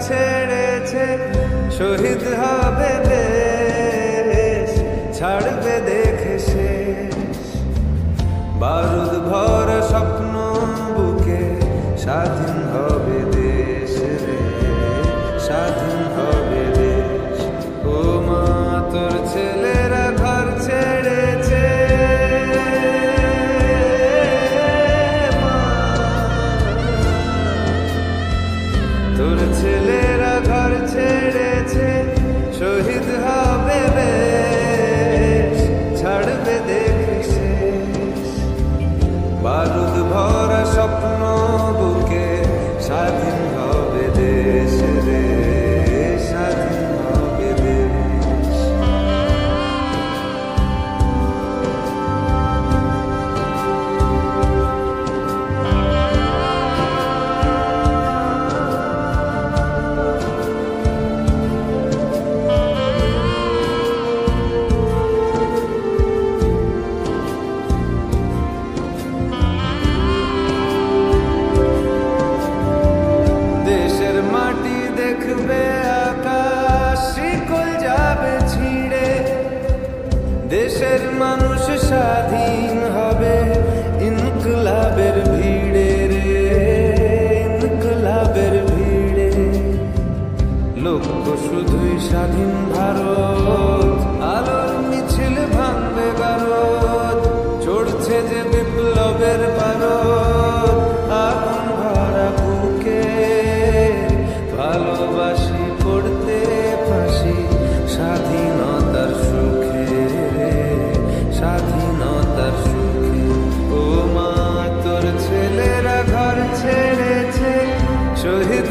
ছেড়েছে শহীদ হবে দেশ, ছাড়বে দেখে শেষ বারুদ ভরা স্বপ্ন বুকে, স্বাধীন হবে দেশ রে, স্বাধীন হবে দেশ। ও মা তোর ছেলেরা ঘর ছেড়েছে, তোর ছেলেরা ঘর ছেড়েছে, শহীদ হবে বেশ, ছাড়বে দেখে শেষ বারুদ ভরা স্বপ্ন বুকে, স্বাধীন হবে দেশ রে, স্বাধীন হবে দেশ। দেখবে আকাশ শিকল যাবে ছিঁড়ে, দেশের মানুষ স্বাধীন হবে ইনকলাবের ভিড়ে রে, ইনকলাবের ভিড়ে। লক্ষ্য শুধুই স্বাধীন ভারত, আলোর মিছিল ভাঙবে ভারত, চড়ছে যে বিপ্লবের পারদ, আগুন ভরা বুকে ভালোবাসি পড়তে ফাঁসি, স্বাধীনতার সুখে, স্বাধীনতার সুখে। ও মা তোর ছেলেরা ঘর ছেড়েছে, শহীদ